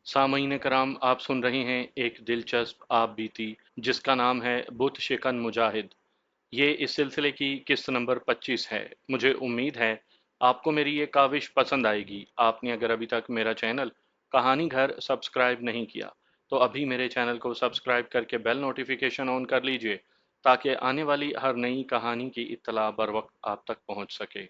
सामईन कराम, आप सुन रहे हैं एक दिलचस्प आप बीती जिसका नाम है बुत शिकन मुजाहिद। ये इस सिलसिले की किस्त नंबर 25 है। मुझे उम्मीद है आपको मेरी ये काविश पसंद आएगी। आपने अगर अभी तक मेरा चैनल कहानी घर सब्सक्राइब नहीं किया तो अभी मेरे चैनल को सब्सक्राइब करके बेल नोटिफिकेशन ऑन कर लीजिए ताकि आने वाली हर नई कहानी की इत्तला बर वक्त आप तक पहुंच सके।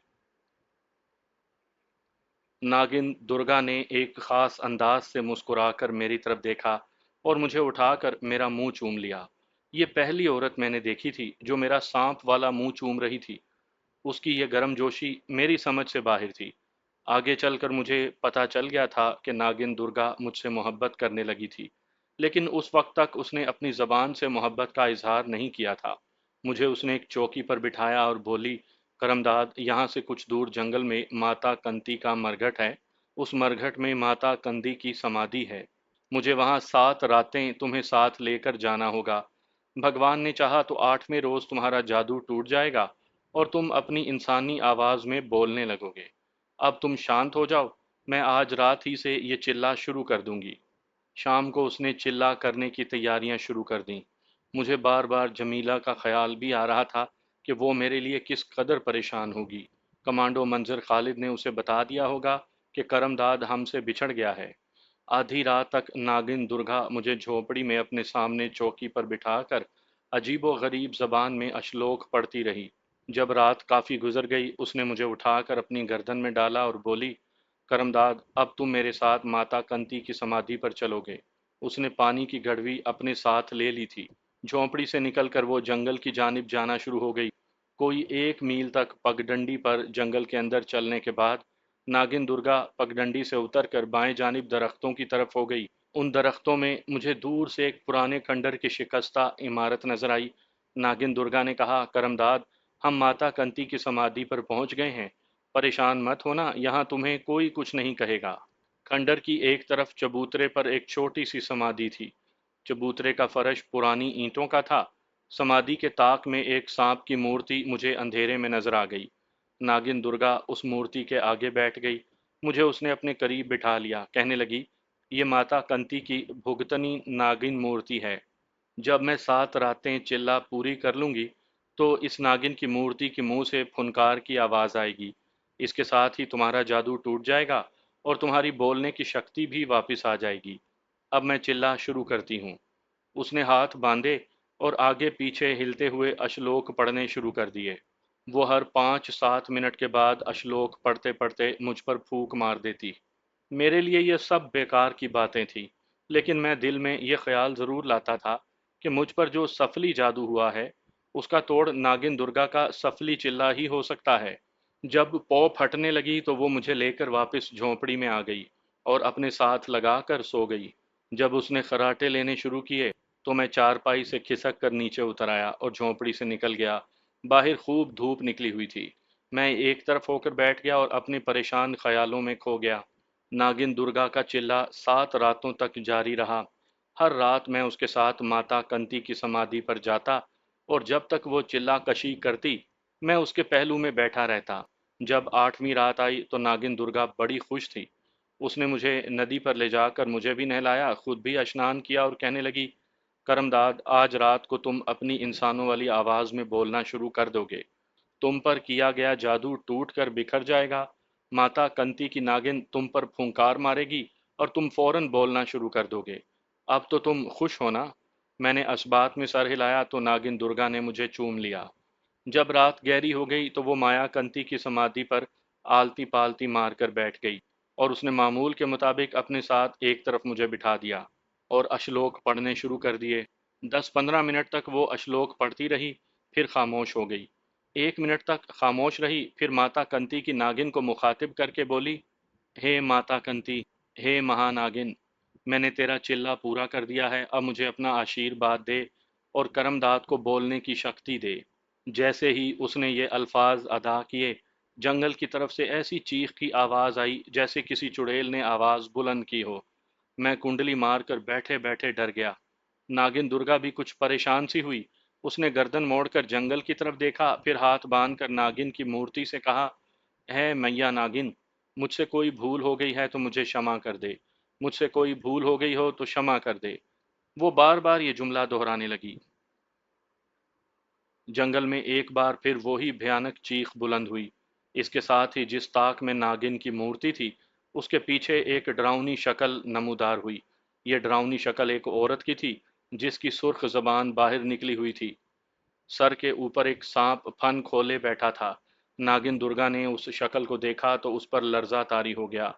नागिन दुर्गा ने एक खास अंदाज से मुस्कुराकर मेरी तरफ देखा और मुझे उठाकर मेरा मुंह चूम लिया। ये पहली औरत मैंने देखी थी जो मेरा सांप वाला मुंह चूम रही थी। उसकी ये गर्मजोशी मेरी समझ से बाहर थी। आगे चलकर मुझे पता चल गया था कि नागिन दुर्गा मुझसे मोहब्बत करने लगी थी, लेकिन उस वक्त तक उसने अपनी जबान से मोहब्बत का इजहार नहीं किया था। मुझे उसने एक चौकी पर बिठाया और बोली, करमदाद, यहाँ से कुछ दूर जंगल में माता कंती का मरघट है। उस मरघट में माता कंदी की समाधि है। मुझे वहाँ 7 रातें तुम्हें साथ लेकर जाना होगा। भगवान ने चाहा तो 8वें रोज तुम्हारा जादू टूट जाएगा और तुम अपनी इंसानी आवाज में बोलने लगोगे। अब तुम शांत हो जाओ, मैं आज रात ही से ये चिल्ला शुरू कर दूंगी। शाम को उसने चिल्ला करने की तैयारियां शुरू कर दीं। मुझे बार बार जमीला का ख्याल भी आ रहा था कि वो मेरे लिए किस कदर परेशान होगी। कमांडो मंजर खालिद ने उसे बता दिया होगा कि करमदाद हमसे बिछड़ गया है। आधी रात तक नागिन दुर्गा मुझे झोपड़ी में अपने सामने चौकी पर बिठाकर अजीबो गरीब जबान में अश्लोक पढ़ती रही। जब रात काफ़ी गुजर गई उसने मुझे उठाकर अपनी गर्दन में डाला और बोली, करमदाद, अब तुम मेरे साथ माता कंती की समाधि पर चलोगे। उसने पानी की घड़वी अपने साथ ले ली थी। झोंपड़ी से निकलकर वो जंगल की जानिब जाना शुरू हो गई। कोई 1 मील तक पगडंडी पर जंगल के अंदर चलने के बाद नागिन दुर्गा पगडंडी से उतरकर बाएं जानिब दरख्तों की तरफ हो गई। उन दरख्तों में मुझे दूर से एक पुराने खंडर की शिकस्ता इमारत नजर आई। नागिन दुर्गा ने कहा, करमदाद, हम माता कंती की समाधि पर पहुंच गए हैं। परेशान मत होना, यहाँ तुम्हें कोई कुछ नहीं कहेगा। खंडर की एक तरफ चबूतरे पर एक छोटी सी समाधि थी। चबूतरे का फर्श पुरानी ईंटों का था। समाधि के ताक में एक सांप की मूर्ति मुझे अंधेरे में नजर आ गई। नागिन दुर्गा उस मूर्ति के आगे बैठ गई। मुझे उसने अपने करीब बिठा लिया। कहने लगी, ये माता कंती की भुगतनी नागिन मूर्ति है। जब मैं 7 रातें चिल्ला पूरी कर लूंगी तो इस नागिन की मूर्ति के मुंह से फुनकार की आवाज आएगी। इसके साथ ही तुम्हारा जादू टूट जाएगा और तुम्हारी बोलने की शक्ति भी वापस आ जाएगी। अब मैं चिल्ला शुरू करती हूँ। उसने हाथ बांधे और आगे पीछे हिलते हुए अश्लोक पढ़ने शुरू कर दिए। वो हर 5-7 मिनट के बाद अश्लोक पढ़ते पढ़ते मुझ पर फूंक मार देती। मेरे लिए ये सब बेकार की बातें थी, लेकिन मैं दिल में ये ख्याल ज़रूर लाता था कि मुझ पर जो सफली जादू हुआ है उसका तोड़ नागिन दुर्गा का सफली चिल्ला ही हो सकता है। जब पौ फटने लगी तो वो मुझे लेकर वापस झोंपड़ी में आ गई और अपने साथ लगाकर सो गई। जब उसने खर्राटे लेने शुरू किए तो मैं चारपाई से खिसक कर नीचे उतर आया और झोंपड़ी से निकल गया। बाहर खूब धूप निकली हुई थी। मैं एक तरफ होकर बैठ गया और अपने परेशान ख्यालों में खो गया। नागिन दुर्गा का चिल्ला 7 रातों तक जारी रहा। हर रात मैं उसके साथ माता कंती की समाधि पर जाता और जब तक वो चिल्ला कशी करती मैं उसके पहलू में बैठा रहता। जब 8वीं रात आई तो नागिन दुर्गा बड़ी खुश थी। उसने मुझे नदी पर ले जाकर मुझे भी नहलाया, खुद भी स्नान किया और कहने लगी, करमदाद, आज रात को तुम अपनी इंसानों वाली आवाज में बोलना शुरू कर दोगे। तुम पर किया गया जादू टूट कर बिखर जाएगा। माता कंती की नागिन तुम पर फूंकार मारेगी और तुम फौरन बोलना शुरू कर दोगे। अब तो तुम खुश हो ना? मैंने अस्बात में सर हिलाया तो नागिन दुर्गा ने मुझे चूम लिया। जब रात गहरी हो गई तो वो माया कंती की समाधि पर आलती पालती मारकर बैठ गई और उसने मामूल के मुताबिक अपने साथ एक तरफ मुझे बिठा दिया और अश्लोक पढ़ने शुरू कर दिए। 10-15 मिनट तक वो अश्लोक पढ़ती रही, फिर खामोश हो गई। 1 मिनट तक खामोश रही, फिर माता कंती की नागिन को मुखातिब करके बोली, हे माता कंती, हे महानागिन, मैंने तेरा चिल्ला पूरा कर दिया है। अब मुझे अपना आशीर्वाद दे और करमदाद को बोलने की शक्ति दे। जैसे ही उसने ये अल्फाज अदा किए, जंगल की तरफ से ऐसी चीख की आवाज आई जैसे किसी चुड़ैल ने आवाज बुलंद की हो। मैं कुंडली मारकर बैठे बैठे डर गया। नागिन दुर्गा भी कुछ परेशान सी हुई। उसने गर्दन मोड़कर जंगल की तरफ देखा, फिर हाथ बांधकर नागिन की मूर्ति से कहा, है मैया नागिन, मुझसे कोई भूल हो गई है तो मुझे क्षमा कर दे। मुझसे कोई भूल हो गई हो तो क्षमा कर दे। वो बार बार ये जुमला दोहराने लगी। जंगल में एक बार फिर वही भयानक चीख बुलंद हुई। इसके साथ ही जिस ताक में नागिन की मूर्ति थी, उसके पीछे एक डरावनी शक्ल नमूदार हुई। ये डरावनी शक्ल एक औरत की थी, जिसकी सुर्ख जबान बाहर निकली हुई थी। सर के ऊपर एक सांप फन खोले बैठा था। नागिन दुर्गा ने उस शक्ल को देखा तो उस पर लर्जा तारी हो गया।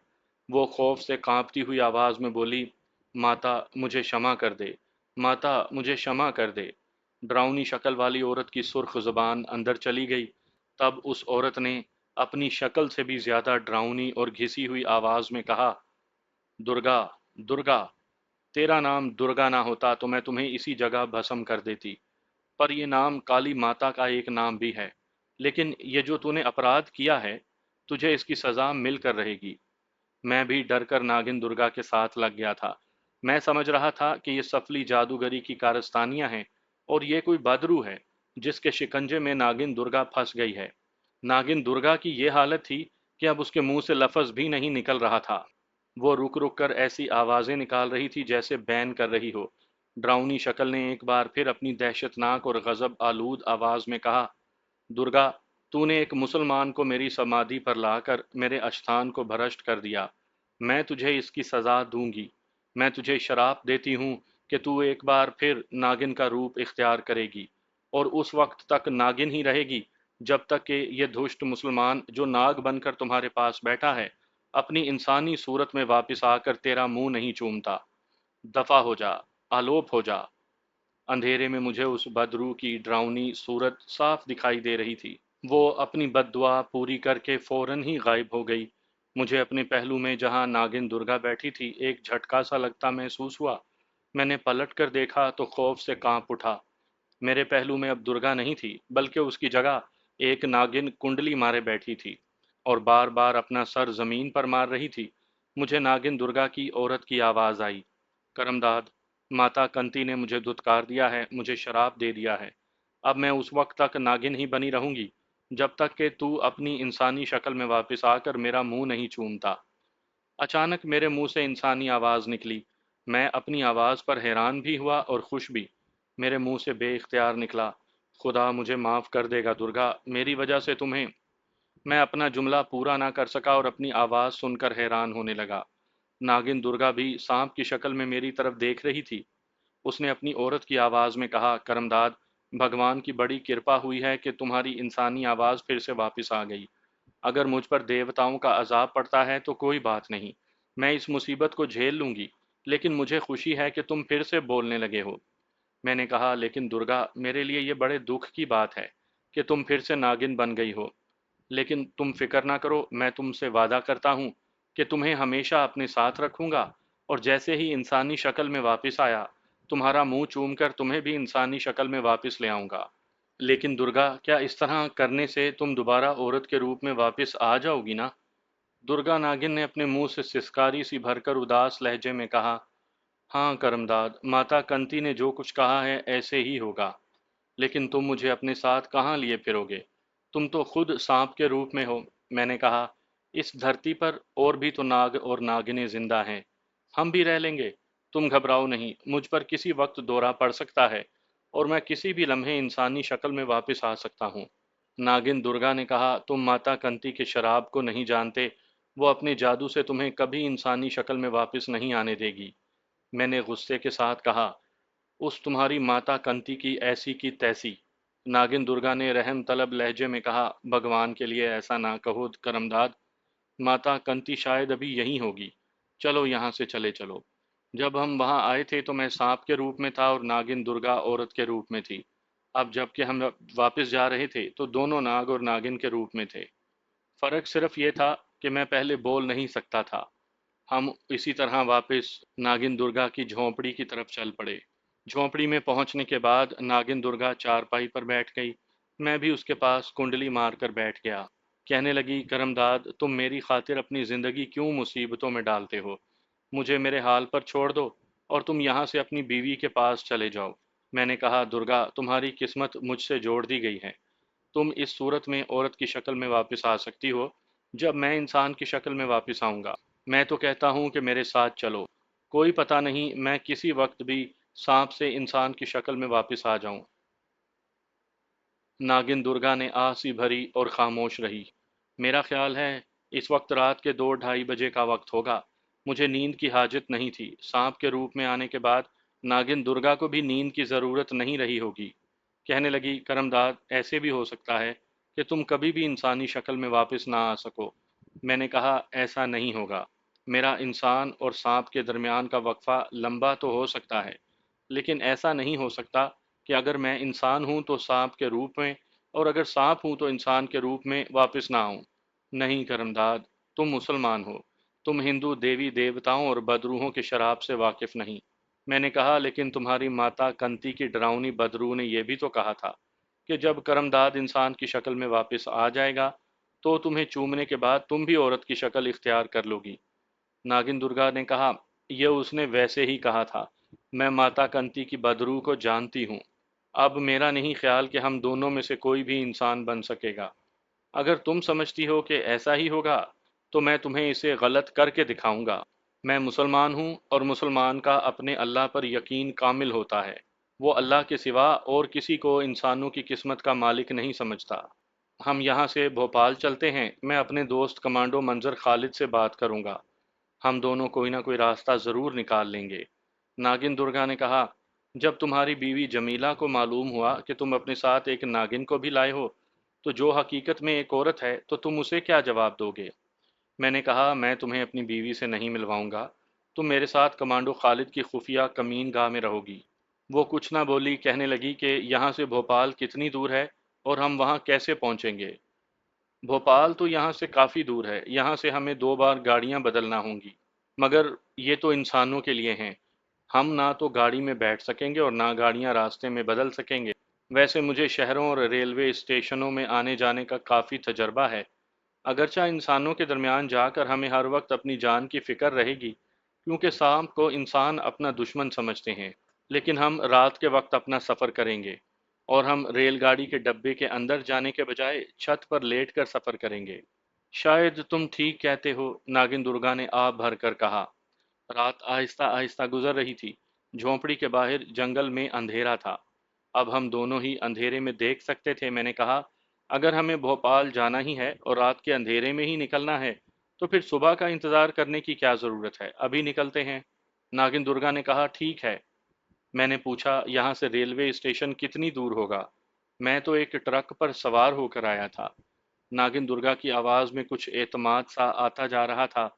वो खौफ से कांपती हुई आवाज में बोली, माता मुझे क्षमा कर दे, माता मुझे क्षमा कर दे। डरावनी शक्ल वाली औरत की सुर्ख जुबान अंदर चली गई। तब उस औरत ने अपनी शक्ल से भी ज्यादा डरावनी और घिसी हुई आवाज में कहा, दुर्गा, दुर्गा, तेरा नाम दुर्गा ना होता तो मैं तुम्हें इसी जगह भस्म कर देती। पर ये नाम काली माता का एक नाम भी है। लेकिन ये जो तूने अपराध किया है, तुझे इसकी सजा मिलकर रहेगी। मैं भी डर कर नागिन दुर्गा के साथ लग गया था। मैं समझ रहा था कि ये सफली जादूगरी की कारस्तानियां हैं और ये कोई बदरू है जिसके शिकंजे में नागिन दुर्गा फंस गई है। नागिन दुर्गा की ये हालत थी कि अब उसके मुंह से लफ्ज भी नहीं निकल रहा था। वो रुक रुक कर ऐसी आवाजें निकाल रही थी जैसे बैन कर रही हो। ड्राउनी शक्ल ने एक बार फिर अपनी दहशतनाक और गजब आलूद आवाज में कहा, दुर्गा, तूने एक मुसलमान को मेरी समाधि पर लाकर मेरे अस्थान को भ्रष्ट कर दिया। मैं तुझे इसकी सजा दूंगी। मैं तुझे शराप देती हूँ कि तू एक बार फिर नागिन का रूप इख्तियार करेगी, और उस वक्त तक नागिन ही रहेगी जब तक कि ये दुष्ट मुसलमान जो नाग बनकर तुम्हारे पास बैठा है, अपनी इंसानी सूरत में वापस आकर तेरा मुंह नहीं चूमता। दफा हो जा, आलोप हो जा। अंधेरे में मुझे उस बदरू की डरावनी सूरत साफ दिखाई दे रही थी। वो अपनी बद्दुआ पूरी करके फौरन ही गायब हो गई। मुझे अपने पहलू में जहां नागिन दुर्गा बैठी थी एक झटका सा लगता महसूस हुआ। मैंने पलट कर देखा तो खौफ से कांप उठा। मेरे पहलू में अब दुर्गा नहीं थी, बल्कि उसकी जगह एक नागिन कुंडली मारे बैठी थी और बार बार अपना सर जमीन पर मार रही थी। मुझे नागिन दुर्गा की औरत की आवाज आई, करमदाद, माता कंती ने मुझे धुतकार दिया है, मुझे शराप दे दिया है। अब मैं उस वक्त तक नागिन ही बनी रहूंगी जब तक कि तू अपनी इंसानी शक्ल में वापस आकर मेरा मुंह नहीं चूमता। अचानक मेरे मुंह से इंसानी आवाज निकली। मैं अपनी आवाज पर हैरान भी हुआ और खुश भी। मेरे मुंह से बेइख्तियार निकला, खुदा मुझे माफ कर देगा दुर्गा, मेरी वजह से तुम्हें। मैं अपना जुमला पूरा ना कर सका और अपनी आवाज सुनकर हैरान होने लगा। नागिन दुर्गा भी सांप की शक्ल में मेरी तरफ देख रही थी। उसने अपनी औरत की आवाज में कहा, करमदाद, भगवान की बड़ी कृपा हुई है कि तुम्हारी इंसानी आवाज फिर से वापस आ गई। अगर मुझ पर देवताओं का अजाब पड़ता है तो कोई बात नहीं, मैं इस मुसीबत को झेल लूंगी। लेकिन मुझे खुशी है कि तुम फिर से बोलने लगे हो। मैंने कहा, लेकिन दुर्गा, मेरे लिए ये बड़े दुख की बात है कि तुम फिर से नागिन बन गई हो। लेकिन तुम फिक्र ना करो, मैं तुमसे वादा करता हूँ कि तुम्हें हमेशा अपने साथ रखूंगा, और जैसे ही इंसानी शक्ल में वापस आया, तुम्हारा मुंह चूम कर तुम्हें भी इंसानी शक्ल में वापस ले आऊंगा। लेकिन दुर्गा, क्या इस तरह करने से तुम दोबारा औरत के रूप में वापस आ जाओगी ना? दुर्गा नागिन ने अपने मुंह से सिसकारी सी भरकर उदास लहजे में कहा, हाँ करमदाद, माता कंती ने जो कुछ कहा है ऐसे ही होगा। लेकिन तुम मुझे अपने साथ कहाँ लिए फिरोगे? तुम तो खुद सांप के रूप में हो। मैंने कहा, इस धरती पर और भी तो नाग और नागिनें जिंदा हैं। हम भी रह लेंगे। तुम घबराओ नहीं, मुझ पर किसी वक्त दौरा पड़ सकता है और मैं किसी भी लम्हे इंसानी शक्ल में वापस आ सकता हूँ। नागिन दुर्गा ने कहा, तुम माता कंती के शराब को नहीं जानते। वो अपने जादू से तुम्हें कभी इंसानी शक्ल में वापस नहीं आने देगी। मैंने गुस्से के साथ कहा, उस तुम्हारी माता कंती की ऐसी की तैसी। नागिन दुर्गा ने रहम तलब लहजे में कहा, भगवान के लिए ऐसा ना कहो करमदाद, माता कंती शायद अभी यहीं होगी। चलो यहाँ से चले चलो। जब हम वहाँ आए थे तो मैं सांप के रूप में था और नागिन दुर्गा औरत के रूप में थी। अब जबकि हम वापस जा रहे थे तो दोनों नाग और नागिन के रूप में थे। फर्क सिर्फ ये था कि मैं पहले बोल नहीं सकता था। हम इसी तरह वापस नागिन दुर्गा की झोंपड़ी की तरफ चल पड़े। झोंपड़ी में पहुंचने के बाद नागिन दुर्गा चारपाई पर बैठ गई। मैं भी उसके पास कुंडली मारकर बैठ गया। कहने लगी, करमदाद, तुम मेरी खातिर अपनी जिंदगी क्यों मुसीबतों में डालते हो? मुझे मेरे हाल पर छोड़ दो और तुम यहाँ से अपनी बीवी के पास चले जाओ। मैंने कहा, दुर्गा, तुम्हारी किस्मत मुझसे जोड़ दी गई है। तुम इस सूरत में औरत की शक्ल में वापस आ सकती हो। जब मैं इंसान की शक्ल में वापस आऊंगा, मैं तो कहता हूँ कि मेरे साथ चलो। कोई पता नहीं, मैं किसी वक्त भी सांप से इंसान की शक्ल में वापस आ जाऊं। नागिन दुर्गा ने आह सी भरी और खामोश रही। मेरा ख्याल है इस वक्त रात के 2-2:30 बजे का वक्त होगा। मुझे नींद की हाजत नहीं थी। सांप के रूप में आने के बाद नागिन दुर्गा को भी नींद की ज़रूरत नहीं रही होगी। कहने लगी, करमदाद, ऐसे भी हो सकता है कि तुम कभी भी इंसानी शक्ल में वापस ना आ सको। मैंने कहा, ऐसा नहीं होगा। मेरा इंसान और सांप के दरमियान का वक्फा लंबा तो हो सकता है, लेकिन ऐसा नहीं हो सकता कि अगर मैं इंसान हूं तो सांप के रूप में, और अगर सांप हूं तो इंसान के रूप में वापस ना आऊं। नहीं करमदाद, तुम मुसलमान हो। तुम हिंदू देवी देवताओं और बदरूहों के शराब से वाकिफ नहीं। मैंने कहा, लेकिन तुम्हारी माता कंती की डरावनी बदरूह ने यह भी तो कहा था कि जब करमदाद इंसान की शक्ल में वापस आ जाएगा तो तुम्हें चूमने के बाद तुम भी औरत की शक्ल इख्तियार कर लोगी। नागिन दुर्गा ने कहा, यह उसने वैसे ही कहा था। मैं माता कंती की बदरूह को जानती हूँ। अब मेरा नहीं ख्याल कि हम दोनों में से कोई भी इंसान बन सकेगा। अगर तुम समझती हो कि ऐसा ही होगा तो मैं तुम्हें इसे गलत करके दिखाऊंगा। मैं मुसलमान हूँ और मुसलमान का अपने अल्लाह पर यकीन कामिल होता है। वो अल्लाह के सिवा और किसी को इंसानों की किस्मत का मालिक नहीं समझता। हम यहाँ से भोपाल चलते हैं। मैं अपने दोस्त कमांडो मंजर खालिद से बात करूंगा। हम दोनों कोई ना कोई रास्ता ज़रूर निकाल लेंगे। नागिन दुर्गा ने कहा, जब तुम्हारी बीवी जमीला को मालूम हुआ कि तुम अपने साथ एक नागिन को भी लाए हो, तो जो हकीकत में एक औरत है, तो तुम उसे क्या जवाब दोगे? मैंने कहा, मैं तुम्हें अपनी बीवी से नहीं मिलवाऊंगा। तुम मेरे साथ कमांडो खालिद की खुफिया कमीन गाह में रहोगी। वो कुछ ना बोली, कहने लगी कि यहाँ से भोपाल कितनी दूर है और हम वहाँ कैसे पहुँचेंगे। भोपाल तो यहाँ से काफ़ी दूर है। यहाँ से हमें 2 बार गाड़ियाँ बदलना होंगी। मगर ये तो इंसानों के लिए हैं। हम ना तो गाड़ी में बैठ सकेंगे और ना गाड़ियाँ रास्ते में बदल सकेंगे। वैसे मुझे शहरों और रेलवे स्टेशनों में आने जाने का काफ़ी तजर्बा है। अगरचा इंसानों के दरमियान जाकर हमें हर वक्त अपनी जान की फिक्र रहेगी, क्योंकि सांप को इंसान अपना दुश्मन समझते हैं। लेकिन हम रात के वक्त अपना सफ़र करेंगे और हम रेलगाड़ी के डब्बे के अंदर जाने के बजाय छत पर लेट कर सफ़र करेंगे। शायद तुम ठीक कहते हो, नागिन दुर्गा ने आप भर कर कहा। रात आहिस्ता आहिस्ता गुजर रही थी। झोंपड़ी के बाहर जंगल में अंधेरा था। अब हम दोनों ही अंधेरे में देख सकते थे। मैंने कहा, अगर हमें भोपाल जाना ही है और रात के अंधेरे में ही निकलना है, तो फिर सुबह का इंतजार करने की क्या ज़रूरत है, अभी निकलते हैं। नागिन दुर्गा ने कहा, ठीक है। मैंने पूछा, यहाँ से रेलवे स्टेशन कितनी दूर होगा? मैं तो एक ट्रक पर सवार होकर आया था। नागिन दुर्गा की आवाज़ में कुछ एतमाद सा आता जा रहा था।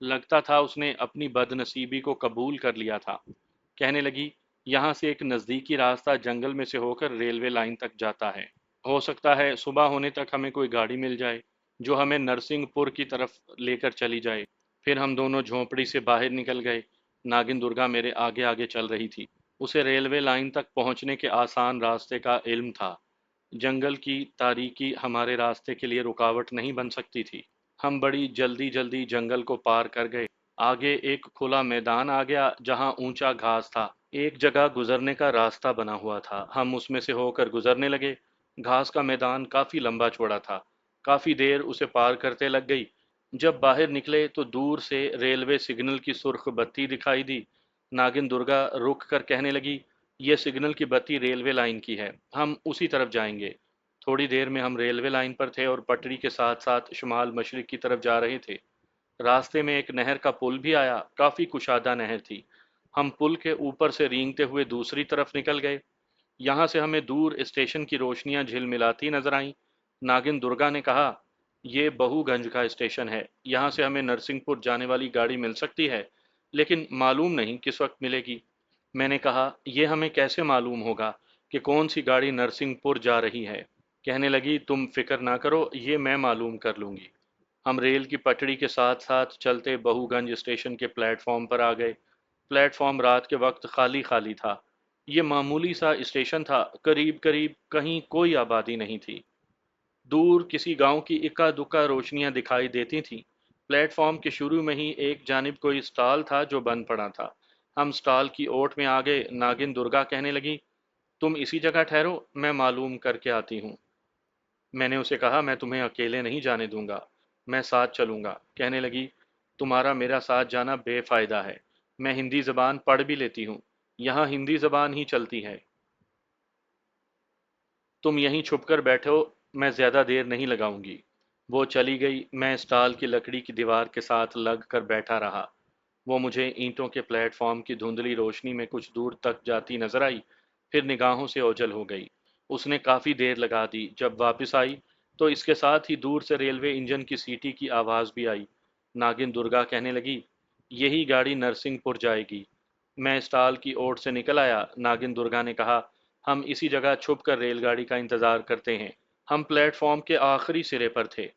लगता था उसने अपनी बदनसीबी को कबूल कर लिया था। कहने लगी, यहाँ से एक नज़दीकी रास्ता जंगल में से होकर रेलवे लाइन तक जाता है। हो सकता है सुबह होने तक हमें कोई गाड़ी मिल जाए जो हमें नरसिंहपुर की तरफ लेकर चली जाए। फिर हम दोनों झोंपड़ी से बाहर निकल गए। नागिन दुर्गा मेरे आगे आगे चल रही थी। उसे रेलवे लाइन तक पहुंचने के आसान रास्ते का इल्म था। जंगल की तारीकी हमारे रास्ते के लिए रुकावट नहीं बन सकती थी। हम बड़ी जल्दी जल्दी जंगल को पार कर गए। आगे एक खुला मैदान आ गया जहां ऊंचा घास था। एक जगह गुजरने का रास्ता बना हुआ था। हम उसमें से होकर गुजरने लगे। घास का मैदान काफी लंबा चौड़ा था। काफी देर उसे पार करते लग गई। जब बाहर निकले तो दूर से रेलवे सिग्नल की सुर्ख बत्ती दिखाई दी। नागिन दुर्गा रुक कर कहने लगी, ये सिग्नल की बत्ती रेलवे लाइन की है, हम उसी तरफ जाएंगे। थोड़ी देर में हम रेलवे लाइन पर थे और पटरी के साथ साथ शुमाल मशरिक की तरफ जा रहे थे। रास्ते में एक नहर का पुल भी आया। काफी कुशादा नहर थी। हम पुल के ऊपर से रेंगते हुए दूसरी तरफ निकल गए। यहाँ से हमें दूर स्टेशन की रोशनियां झिलमिलाती नजर आईं। नागिन दुर्गा ने कहा, ये बहुगंज का स्टेशन है। यहाँ से हमें नरसिंहपुर जाने वाली गाड़ी मिल सकती है, लेकिन मालूम नहीं किस वक्त मिलेगी। मैंने कहा, यह हमें कैसे मालूम होगा कि कौन सी गाड़ी नरसिंहपुर जा रही है? कहने लगी, तुम फिक्र ना करो, ये मैं मालूम कर लूंगी। हम रेल की पटड़ी के साथ साथ चलते बहुगंज स्टेशन के प्लेटफॉर्म पर आ गए। प्लेटफॉर्म रात के वक्त खाली खाली था। ये मामूली सा स्टेशन था। करीब करीब कहीं कोई आबादी नहीं थी। दूर किसी गांव की इक्का दुक्का रोशनियां दिखाई देती थीं। प्लेटफॉर्म के शुरू में ही एक जानिब कोई स्टॉल था जो बंद पड़ा था। हम स्टॉल की ओट में आ गए। नागिन दुर्गा कहने लगी, तुम इसी जगह ठहरो, मैं मालूम करके आती हूँ। मैंने उसे कहा, मैं तुम्हें अकेले नहीं जाने दूंगा, मैं साथ चलूंगा। कहने लगी, तुम्हारा मेरा साथ जाना बेफायदा है। میں ہندی زبان پڑھ بھی لیتی ہوں، یہاں ہندی زبان ہی چلتی ہے۔ تم یہیں چھپ کر بیٹھو، میں زیادہ دیر نہیں لگاؤں گی۔ وہ چلی گئی، میں اسٹال کی لکڑی کی دیوار کے ساتھ لگ کر بیٹھا رہا۔ وہ مجھے اینٹوں کے پلیٹ فارم کی دھندلی روشنی میں کچھ دور تک جاتی نظر آئی، پھر نگاہوں سے اوجھل ہو گئی۔ اس نے کافی دیر لگا دی، جب واپس آئی تو اس کے ساتھ ہی دور سے ریلوے انجن کی سیٹی کی آواز بھی آئی۔ ناگن درگا کہنے لگی، یہی گاڑی نرسنگ پور جائے گی۔ میں اسٹال کی اوٹ سے نکل آیا۔ ناگن درگا نے کہا، ہم اسی جگہ چھپ کر ریل گاڑی کا انتظار کرتے ہیں۔ ہم پلیٹ فارم کے آخری سرے پر تھے۔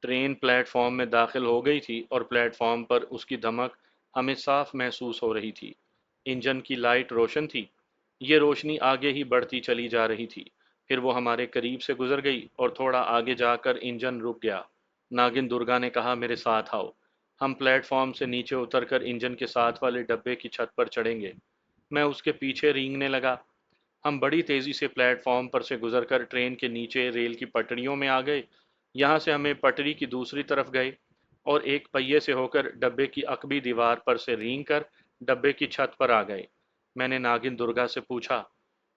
ٹرین پلیٹ فارم میں داخل ہو گئی تھی اور پلیٹ فارم پر اس کی دھمک ہمیں صاف محسوس ہو رہی تھی۔ انجن کی لائٹ روشن تھی، یہ روشنی آگے ہی بڑھتی چلی جا رہی تھی، پھر وہ ہمارے قریب سے گزر گئی اور تھوڑا آگے جا کر انجن رک گیا۔ ناگن درگا نے کہا، میرے ساتھ آؤ۔ ہم پلیٹ فارم سے نیچے اتر کر انجن کے ساتھ والے ڈبے کی چھت پر چڑھیں گے۔ میں اس کے پیچھے رینگنے لگا۔ ہم بڑی تیزی سے پلیٹ فارم پر سے گزر کر ٹرین کے نیچے ریل کی پٹڑیوں میں آ گئے۔ یہاں سے ہمیں پٹڑی کی دوسری طرف گئے اور ایک پہیے سے ہو کر ڈبے کی عقبی دیوار پر سے رینگ کر ڈبے کی چھت پر آ گئے۔ میں نے ناگن درگا سے پوچھا،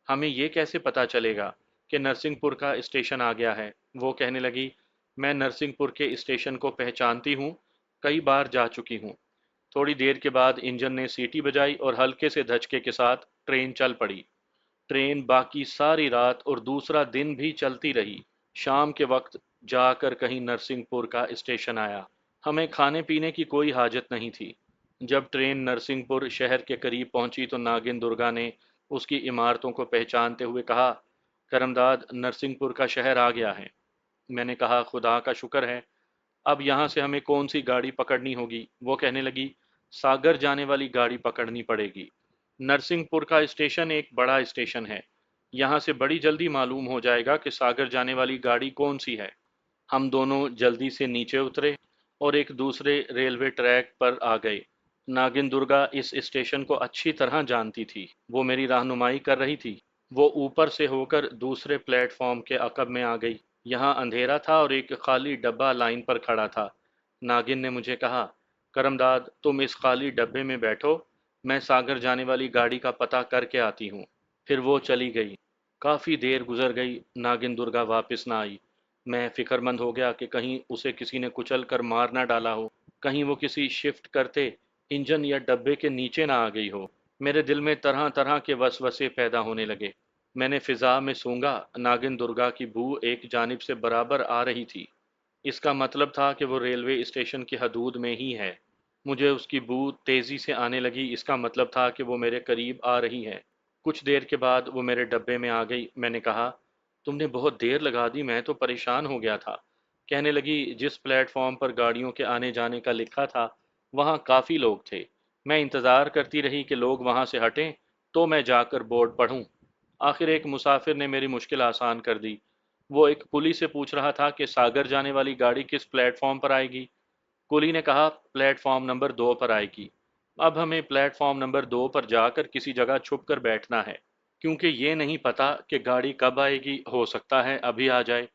ہمیں یہ کیسے پتا چلے گا کہ نرسنگ پور کا اسٹیشن آ گیا ہے؟ وہ کہنے لگی، میں نرسنگ پور کے اسٹیشن کو پہچانتی ہوں، کئی بار جا چکی ہوں۔ تھوڑی دیر کے بعد انجن نے سیٹی بجائی اور ہلکے سے دھچکے کے ساتھ ٹرین چل پڑی۔ ٹرین باقی ساری رات اور دوسرا دن بھی چلتی رہی۔ شام کے وقت جا کر کہیں نرسنگ پور کا اسٹیشن آیا۔ ہمیں کھانے پینے کی کوئی حاجت نہیں تھی۔ جب ٹرین نرسنگ پور شہر کے قریب پہنچی تو ناگن درگا نے اس کی عمارتوں کو پہچانتے ہوئے کہا، کرمداد، نرسنگ پور کا شہر آ گیا ہے۔ میں نے کہا، خدا کا شکر ہے۔ اب یہاں سے ہمیں کون سی گاڑی پکڑنی ہوگی؟ وہ کہنے لگی، ساگر جانے والی گاڑی پکڑنی پڑے گی۔ نرسنگ پور کا اسٹیشن ایک بڑا اسٹیشن ہے، یہاں سے بڑی جلدی معلوم ہو جائے گا کہ ساگر جانے والی گاڑی کون سی ہے۔ ہم دونوں جلدی سے نیچے اترے اور ایک دوسرے ریلوے ٹریک پر آ گئے۔ ناگن درگا اس اسٹیشن کو اچھی طرح جانتی تھی، وہ میری رہنمائی کر رہی تھی۔ وہ اوپر سے ہو کر دوسرے پلیٹ فارم کے عقب میں آ گئی۔ یہاں اندھیرا تھا اور ایک خالی ڈبہ لائن پر کھڑا تھا۔ ناگن نے مجھے کہا، کرمداد، تم اس خالی ڈبے میں بیٹھو، میں ساگر جانے والی گاڑی کا پتہ کر کے آتی ہوں۔ پھر وہ چلی گئی۔ کافی دیر گزر گئی، ناگن درگا واپس نہ آئی۔ میں فکر مند ہو گیا کہ کہیں اسے کسی نے کچل کر مار نہ ڈالا ہو، کہیں وہ کسی شفٹ کرتے انجن یا ڈبے کے نیچے نہ آ گئی ہو۔ میرے دل میں طرح طرح کے وسوسے پیدا ہونے لگے۔ میں نے فضا میں سونگا، ناگن درگا کی بو ایک جانب سے برابر آ رہی تھی۔ اس کا مطلب تھا کہ وہ ریلوے اسٹیشن کی حدود میں ہی ہے۔ مجھے اس کی بو تیزی سے آنے لگی، اس کا مطلب تھا کہ وہ میرے قریب آ رہی ہے۔ کچھ دیر کے بعد وہ میرے ڈبے میں آ گئی۔ میں نے کہا، تم نے بہت دیر لگا دی، میں تو پریشان ہو گیا تھا۔ کہنے لگی، جس پلیٹ فارم پر گاڑیوں کے آنے جانے کا لکھا تھا وہاں کافی لوگ تھے۔ میں انتظار کرتی رہی کہ لوگ وہاں سے ہٹیں تو میں جا کر بورڈ پڑھوں۔ آخر ایک مسافر نے میری مشکل آسان کر دی۔ وہ ایک کلی سے پوچھ رہا تھا کہ ساگر جانے والی گاڑی کس پلیٹ فارم پر آئے گی۔ کلی نے کہا، پلیٹ فارم نمبر 2 پر آئے گی۔ اب ہمیں پلیٹ فارم نمبر 2 پر جا کر کسی جگہ چھپ کر بیٹھنا ہے، کیونکہ یہ نہیں پتا کہ گاڑی کب آئے گی، ہو سکتا ہے ابھی آ جائے۔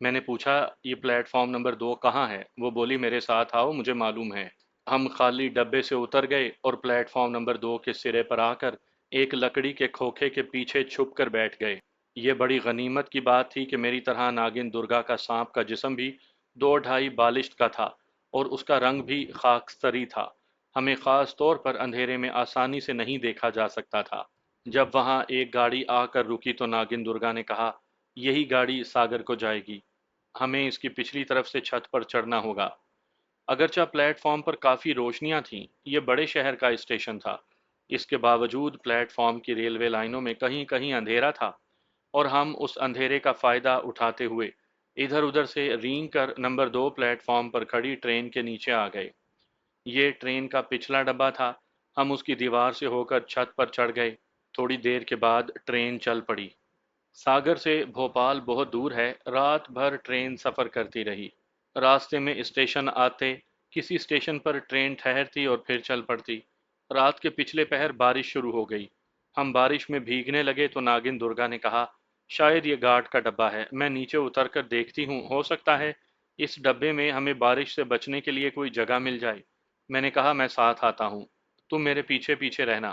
میں نے پوچھا، یہ پلیٹ فارم نمبر 2 کہاں ہے؟ وہ بولی، میرے ساتھ آؤ، مجھے معلوم ہے۔ ہم خالی ڈبے سے اتر گئے اور پلیٹ فارم نمبر 2 کے سرے پر آ کر ایک لکڑی کے کھوکھے کے پیچھے چھپ کر بیٹھ گئے۔ یہ بڑی غنیمت کی بات تھی کہ میری طرح ناگن درگا کا سانپ کا جسم بھی 2 ڈھائی بالشت کا تھا اور اس کا رنگ بھی خاکستری تھا۔ ہمیں خاص طور پر اندھیرے میں آسانی سے نہیں دیکھا جا سکتا تھا۔ جب وہاں ایک گاڑی آ کر رکی تو ناگن درگا نے کہا، یہی گاڑی ساگر کو جائے گی، ہمیں اس کی پچھلی طرف سے چھت پر چڑھنا ہوگا۔ اگرچہ پلیٹ فارم پر کافی روشنیاں تھیں، یہ بڑے شہر کا اسٹیشن تھا، اس کے باوجود پلیٹ فارم کی ریلوے لائنوں میں کہیں کہیں اندھیرا تھا، اور ہم اس اندھیرے کا فائدہ اٹھاتے ہوئے ادھر ادھر سے رینگ کر نمبر 2 پلیٹ فارم پر کھڑی ٹرین کے نیچے آ گئے۔ یہ ٹرین کا پچھلا ڈبہ تھا۔ ہم اس کی دیوار سے ہو کر چھت پر چڑھ گئے۔ تھوڑی دیر کے بعد ٹرین چل پڑی۔ ساگر سے بھوپال بہت دور ہے، رات بھر ٹرین سفر کرتی رہی۔ راستے میں اسٹیشن آتے، کسی اسٹیشن پر ٹرین ٹھہرتی اور پھر چل پڑتی۔ رات کے پچھلے پہر بارش شروع ہو گئی۔ ہم بارش میں بھیگنے لگے تو ناگن درگا نے کہا، شاید یہ گارڈ کا ڈبہ ہے، میں نیچے اتر کر دیکھتی ہوں، ہو سکتا ہے اس ڈبے میں ہمیں بارش سے بچنے کے لیے کوئی جگہ مل جائے۔ میں نے کہا، میں ساتھ آتا ہوں، तुम मेरे पीछे पीछे रहना।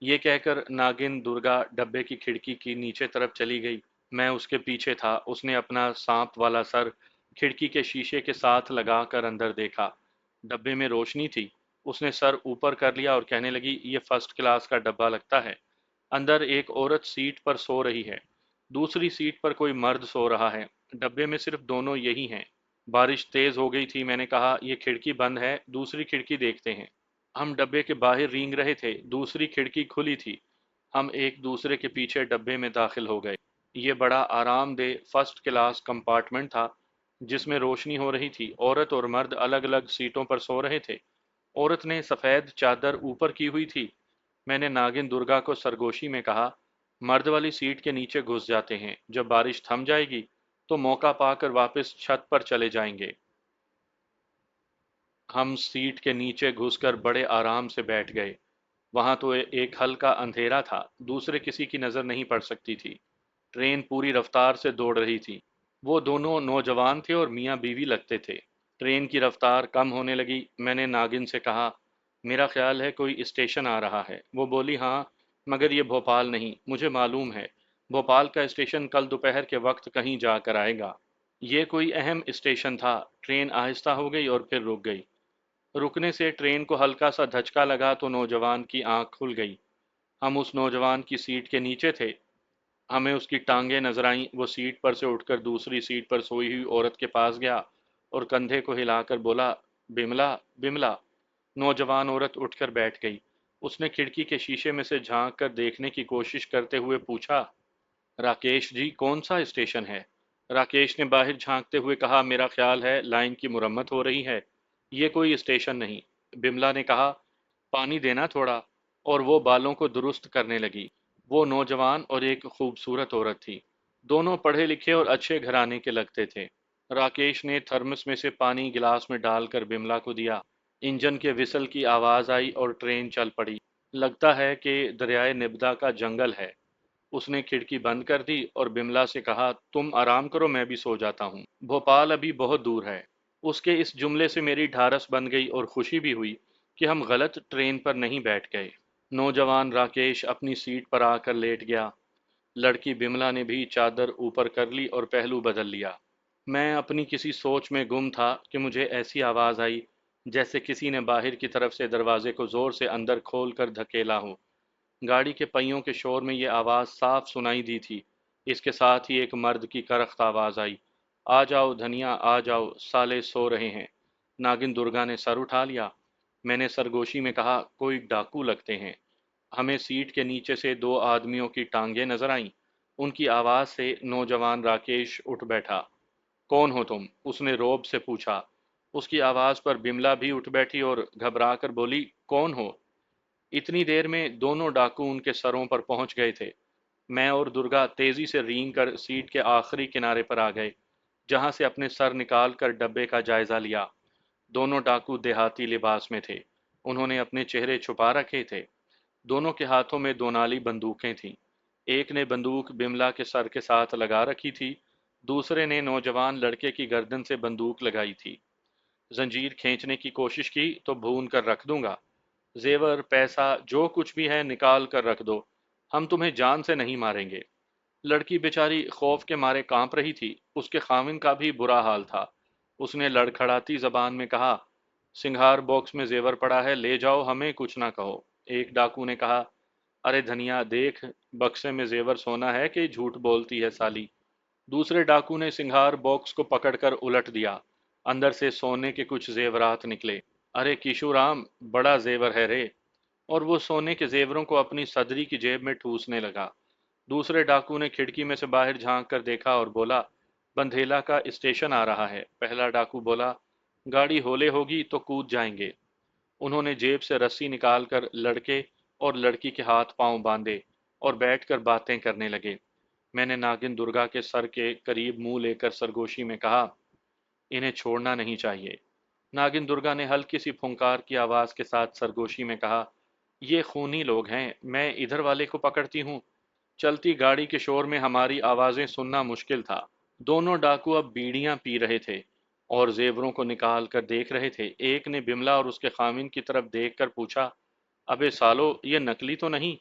ये कहकर नागिन दुर्गा डब्बे की खिड़की की नीचे तरफ चली गई। मैं उसके पीछे था। उसने अपना सांप वाला सर खिड़की के शीशे के साथ लगाकर अंदर देखा। डब्बे में रोशनी थी। उसने सर ऊपर कर लिया और कहने लगी, ये फर्स्ट क्लास का डब्बा लगता है। अंदर एक औरत सीट पर सो रही है। दूसरी सीट पर कोई मर्द सो रहा है। डब्बे में सिर्फ दोनों यही हैं। बारिश तेज हो गई थी। मैंने कहा, यह खिड़की बंद है, दूसरी खिड़की देखते हैं। हम डब्बे के बाहर रेंग रहे थे। दूसरी खिड़की खुली थी। हम एक दूसरे के पीछे डब्बे में दाखिल हो गए। ये बड़ा आरामदेह फर्स्ट क्लास कंपार्टमेंट था जिसमें रोशनी हो रही थी। औरत और मर्द अलग अलग सीटों पर सो रहे थे। औरत ने सफ़ेद चादर ऊपर की हुई थी। मैंने नागिन दुर्गा को सरगोशी में कहा, मर्द वाली सीट के नीचे घुस जाते हैं। जब बारिश थम जाएगी तो मौका पाकर वापस छत पर चले जाएंगे। हम सीट के नीचे घुसकर बड़े आराम से बैठ गए। वहां तो एक हल्का अंधेरा था। दूसरे किसी की नज़र नहीं पड़ सकती थी। ट्रेन पूरी रफ्तार से दौड़ रही थी। वो दोनों नौजवान थे और मियाँ बीवी लगते थे। ट्रेन की रफ्तार कम होने लगी। मैंने नागिन से कहा, मेरा ख्याल है कोई स्टेशन आ रहा है। वो बोली, हाँ, मगर ये भोपाल नहीं। मुझे मालूम है, भोपाल का स्टेशन कल दोपहर के वक्त कहीं जाकर आएगा। ये कोई अहम स्टेशन था। ट्रेन आहिस्ता हो गई और फिर रुक गई। रुकने से ट्रेन को हल्का सा धचका लगा तो नौजवान की आंख खुल गई। हम उस नौजवान की सीट के नीचे थे। हमें उसकी टांगें नजर आईं। वो सीट पर से उठकर दूसरी सीट पर सोई हुई औरत के पास गया और कंधे को हिलाकर बोला, बिमला, बिमला। नौजवान औरत उठकर बैठ गई। उसने खिड़की के शीशे में से झांक कर देखने की कोशिश करते हुए पूछा, राकेश जी, कौन सा स्टेशन है? राकेश ने बाहर झांकते हुए कहा, मेरा ख्याल है लाइन की मुरम्मत हो रही है। ये कोई स्टेशन नहीं। बिमला ने कहा, पानी देना थोड़ा। और वो बालों को दुरुस्त करने लगी। वो नौजवान और एक खूबसूरत औरत थी। दोनों पढ़े लिखे और अच्छे घराने के लगते थे। राकेश ने थर्मस में से पानी गिलास में डालकर बिमला को दिया। इंजन के विसल की आवाज आई और ट्रेन चल पड़ी। लगता है कि दरियाए निब्दा का जंगल है। उसने खिड़की बंद कर दी और बिमला से कहा, तुम आराम करो, मैं भी सो जाता हूँ। भोपाल अभी बहुत दूर है। उसके इस जुमले से मेरी ढारस बन गई और खुशी भी हुई कि हम गलत ट्रेन पर नहीं बैठ गए। नौजवान राकेश अपनी सीट पर आकर लेट गया। लड़की बिमला ने भी चादर ऊपर कर ली और पहलू बदल लिया। मैं अपनी किसी सोच में गुम था कि मुझे ऐसी आवाज़ आई जैसे किसी ने बाहर की तरफ से दरवाजे को जोर से अंदर खोल कर धकेला हो। गाड़ी के पहियों के शोर में ये आवाज़ साफ सुनाई दी थी। इसके साथ ही एक मर्द की करख्त आवाज़ आई, आ जाओ धनिया, आ जाओ, साले सो रहे हैं। नागिन दुर्गा ने सर उठा लिया। मैंने सरगोशी में कहा, कोई डाकू लगते हैं। हमें सीट के नीचे से दो आदमियों की टांगें नजर आईं। उनकी आवाज़ से नौजवान राकेश उठ बैठा। कौन हो तुम? उसने रौब से पूछा। उसकी आवाज़ पर बिमला भी उठ बैठी और घबरा कर बोली, कौन हो? इतनी देर में दोनों डाकू उनके सरों पर पहुंच गए थे। मैं और दुर्गा तेजी से रेंग कर सीट के आखिरी किनारे पर आ गए, जहां से अपने सर निकाल कर डब्बे का जायजा लिया। दोनों डाकू देहाती लिबास में थे। उन्होंने अपने चेहरे छुपा रखे थे। दोनों के हाथों में दोनाली बंदूकें थीं। एक ने बंदूक बिमला के सर के साथ लगा रखी थी। दूसरे ने नौजवान लड़के की गर्दन से बंदूक लगाई थी। जंजीर खींचने की कोशिश की तो भून कर रख दूंगा। जेवर, पैसा, जो कुछ भी है निकाल कर रख दो। हम तुम्हें जान से नहीं मारेंगे। लड़की बेचारी खौफ के मारे कांप रही थी। उसके खामिन का भी बुरा हाल था। उसने लड़खड़ाती जबान में कहा, सिंघार बॉक्स में जेवर पड़ा है, ले जाओ, हमें कुछ ना कहो। एक डाकू ने कहा, अरे धनिया देख, बक्से में जेवर सोना है कि झूठ बोलती है साली। दूसरे डाकू ने सिंघार बॉक्स को पकड़कर उलट दिया। अंदर से सोने के कुछ जेवरात निकले। अरे किशोराम, बड़ा जेवर है रे। और वो सोने के जेवरों को अपनी सदरी की जेब में ठूसने लगा। दूसरे डाकू ने खिड़की में से बाहर झांक कर देखा और बोला, बंधेला का स्टेशन आ रहा है। पहला डाकू बोला, गाड़ी होले होगी तो कूद जाएंगे। उन्होंने जेब से रस्सी निकालकर लड़के और लड़की के हाथ पांव बांधे और बैठकर बातें करने लगे। मैंने नागिन दुर्गा के सर के करीब मुंह लेकर सरगोशी में कहा, इन्हें छोड़ना नहीं चाहिए। नागिन दुर्गा ने हल्की सी फुंकार की आवाज के साथ सरगोशी में कहा, ये खूनी लोग हैं, मैं इधर वाले को पकड़ती हूँ। चलती गाड़ी के शोर में हमारी आवाजें सुनना मुश्किल था। दोनों डाकू अब बीड़ियां पी रहे थे और जेवरों को निकाल कर देख रहे थे। एक ने बिमला और उसके खामिन की तरफ देखकर पूछा, अबे सालो, ये नकली तो नहीं?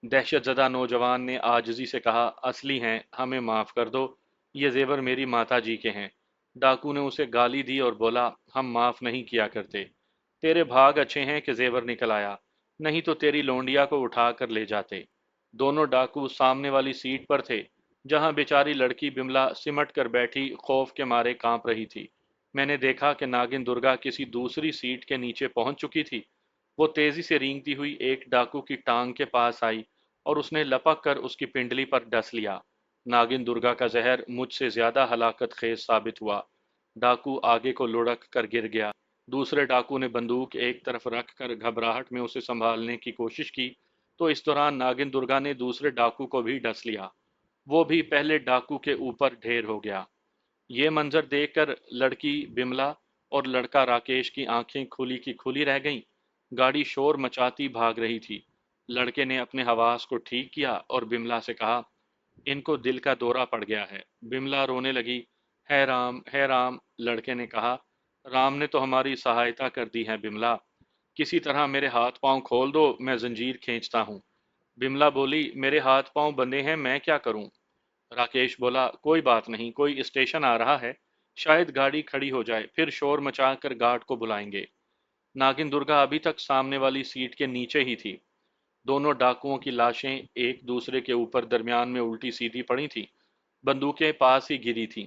दहशतजदा नौजवान ने आजिज़ी से कहा, असली हैं, हमें माफ़ कर दो, ये जेवर मेरी माता जी के हैं। डाकू ने उसे गाली दी और बोला, हम माफ़ नहीं किया करते। तेरे भाग अच्छे हैं कि जेवर निकल आया, नहीं तो तेरी लौंडिया को उठा कर ले जाते। दोनों डाकू सामने वाली सीट पर थे, जहां बेचारी लड़की बिमला सिमट कर बैठी खौफ के मारे कांप रही थी। मैंने देखा कि नागिन दुर्गा किसी दूसरी सीट के नीचे पहुंच चुकी थी। वो तेजी से रेंगती हुई एक डाकू की टांग के पास आई और उसने लपक कर उसकी पिंडली पर डस लिया। नागिन दुर्गा का जहर मुझसे ज्यादा हलाकत खेज साबित हुआ। डाकू आगे को लुढ़क कर गिर गया। दूसरे डाकू ने बंदूक एक तरफ रख कर घबराहट में उसे संभालने की कोशिश की, तो इस दौरान नागिन दुर्गा ने दूसरे डाकू को भी डस लिया। वो भी पहले डाकू के ऊपर ढेर हो गया। ये मंजर देखकर लड़की बिमला और लड़का राकेश की आंखें खुली की खुली रह गईं। गाड़ी शोर मचाती भाग रही थी। लड़के ने अपने हवास को ठीक किया और बिमला से कहा, इनको दिल का दौरा पड़ गया है। बिमला रोने लगी। है राम, है राम। लड़के ने कहा, राम ने तो हमारी सहायता कर दी है बिमला। किसी तरह मेरे हाथ पांव खोल दो, मैं जंजीर खींचता हूँ। बिमला बोली, मेरे हाथ पांव बंधे हैं, मैं क्या करूं? राकेश बोला, कोई बात नहीं, कोई स्टेशन आ रहा है, शायद गाड़ी खड़ी हो जाए, फिर शोर मचाकर गार्ड को बुलाएंगे। नागिन दुर्गा अभी तक सामने वाली सीट के नीचे ही थी। दोनों डाकुओं की लाशें एक दूसरे के ऊपर दरमियान में उल्टी सीधी पड़ी थी। बंदूकें पास ही गिरी थीं।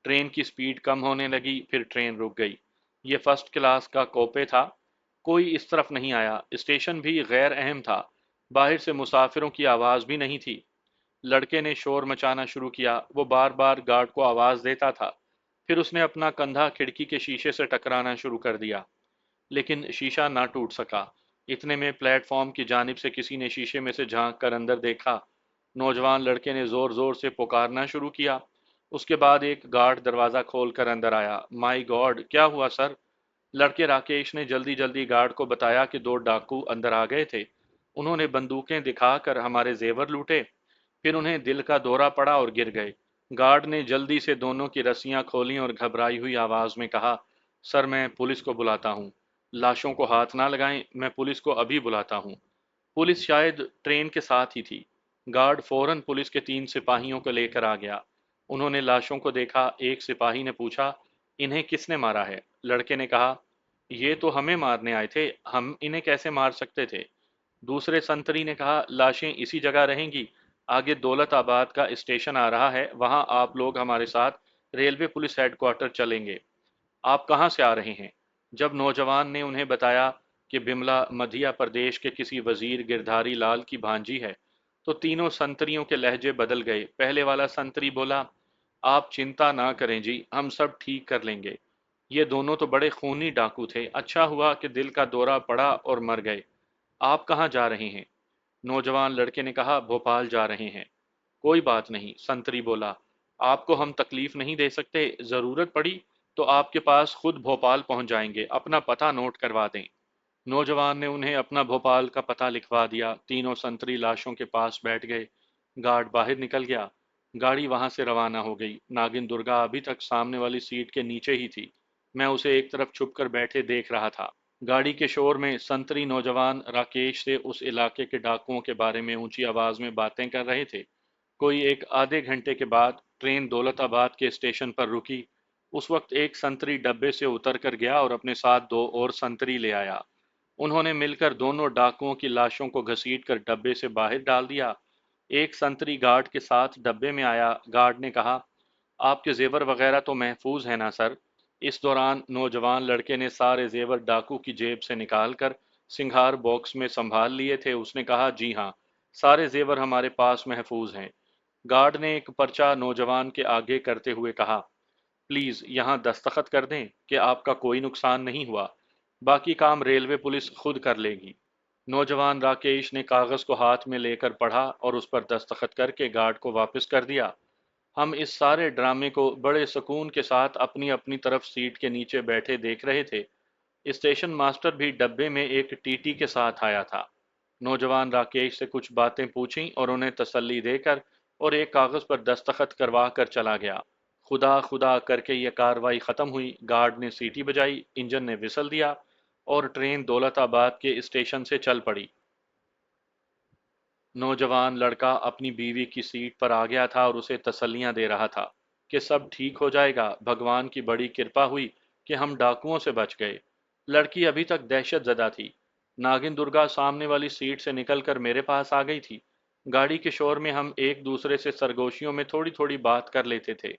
ट्रेन की स्पीड कम होने लगी, फिर ट्रेन रुक गई। ये फर्स्ट क्लास का कोपे था। कोई इस तरफ नहीं आया। स्टेशन भी गैर अहम था। बाहर से मुसाफिरों की आवाज़ भी नहीं थी। लड़के ने शोर मचाना शुरू किया। वो बार बार गार्ड को आवाज़ देता था। फिर उसने अपना कंधा खिड़की के शीशे से टकराना शुरू कर दिया, लेकिन शीशा ना टूट सका। इतने में प्लेटफॉर्म की जानिब से किसी ने शीशे में से झांक कर अंदर देखा। नौजवान लड़के ने जोर जोर से पुकारना शुरू किया। उसके बाद एक गार्ड दरवाज़ा खोल कर अंदर आया। माई गॉड, क्या हुआ सर? लड़के राकेश ने जल्दी जल्दी गार्ड को बताया कि दो डाकू अंदर आ गए थे। उन्होंने बंदूकें दिखाकर हमारे जेवर लूटे, फिर उन्हें दिल का दौरा पड़ा और गिर गए। गार्ड ने जल्दी से दोनों की रस्सियां खोलीं और घबराई हुई आवाज में कहा, सर मैं पुलिस को बुलाता हूँ। लाशों को हाथ ना लगाएं, मैं पुलिस को अभी बुलाता हूँ। पुलिस शायद ट्रेन के साथ ही थी। गार्ड फौरन पुलिस के 3 सिपाहियों को लेकर आ गया। उन्होंने लाशों को देखा। एक सिपाही ने पूछा, इन्हें किसने मारा है? लड़के ने कहा, ये तो हमें मारने आए थे, हम इन्हें कैसे मार सकते थे? दूसरे संतरी ने कहा, लाशें इसी जगह रहेंगी। आगे दौलताबाद का स्टेशन आ रहा है, वहां आप लोग हमारे साथ रेलवे पुलिस हेडक्वार्टर चलेंगे। आप कहाँ से आ रहे हैं? जब नौजवान ने उन्हें बताया कि बिमला मध्य प्रदेश के किसी वजीर गिरधारी लाल की भांजी है, तो तीनों संतरियों के लहजे बदल गए। पहले वाला संतरी बोला, आप चिंता ना करें जी, हम सब ठीक कर लेंगे। ये दोनों तो बड़े खूनी डाकू थे, अच्छा हुआ कि दिल का दौरा पड़ा और मर गए। आप कहाँ जा रहे हैं? नौजवान लड़के ने कहा, भोपाल जा रहे हैं। कोई बात नहीं, संतरी बोला, आपको हम तकलीफ नहीं दे सकते, जरूरत पड़ी तो आपके पास खुद भोपाल पहुंच जाएंगे, अपना पता नोट करवा दें। नौजवान ने उन्हें अपना भोपाल का पता लिखवा दिया। तीनों संतरी लाशों के पास बैठ गए। गार्ड बाहर निकल गया। गाड़ी वहां से रवाना हो गई। नागिन दुर्गा अभी तक सामने वाली सीट के नीचे ही थी। मैं उसे एक तरफ छुप कर बैठे देख रहा था। गाड़ी के शोर में संतरी नौजवान राकेश से उस इलाके के डाकुओं के बारे में ऊंची आवाज में बातें कर रहे थे। कोई एक आधे घंटे के बाद ट्रेन दौलताबाद के स्टेशन पर रुकी। उस वक्त एक संतरी डब्बे से उतर कर गया और अपने साथ दो और संतरी ले आया। उन्होंने मिलकर दोनों डाकुओं की लाशों को घसीटकर डब्बे से बाहर डाल दिया। एक संतरी गार्ड के साथ डब्बे में आया। गार्ड ने कहा, आपके जेवर वगैरह तो महफूज है ना सर? इस दौरान नौजवान लड़के ने सारे जेवर डाकू की जेब से निकालकर सिंघार बॉक्स में संभाल लिए थे। उसने कहा, जी हाँ, सारे जेवर हमारे पास महफूज हैं। गार्ड ने एक पर्चा नौजवान के आगे करते हुए कहा, प्लीज यहाँ दस्तखत कर दें कि आपका कोई नुकसान नहीं हुआ। बाकी काम रेलवे पुलिस खुद कर लेगी। नौजवान राकेश ने कागज को हाथ में लेकर पढ़ा और उस पर दस्तखत करके गार्ड को वापस कर दिया। हम इस सारे ड्रामे को बड़े सुकून के साथ अपनी अपनी तरफ सीट के नीचे बैठे देख रहे थे। स्टेशन मास्टर भी डब्बे में एक टीटी के साथ आया था। नौजवान राकेश से कुछ बातें पूछीं और उन्हें तसल्ली देकर और एक कागज पर दस्तखत करवा कर चला गया। खुदा खुदा करके यह कार्रवाई खत्म हुई। गार्ड ने सीटी बजाई, इंजन ने विसल दिया। और ट्रेन दौलत आबाद के स्टेशन से चल पड़ी। नौजवान लड़का अपनी बीवी की सीट पर आ गया था और उसे तसल्लियां दे रहा था कि सब ठीक हो जाएगा, भगवान की बड़ी कृपा हुई कि हम डाकुओं से बच गए। लड़की अभी तक दहशत जदा थी। नागिन दुर्गा सामने वाली सीट से निकलकर मेरे पास आ गई थी। गाड़ी के शोर में हम एक दूसरे से सरगोशियों में थोड़ी थोड़ी बात कर लेते थे।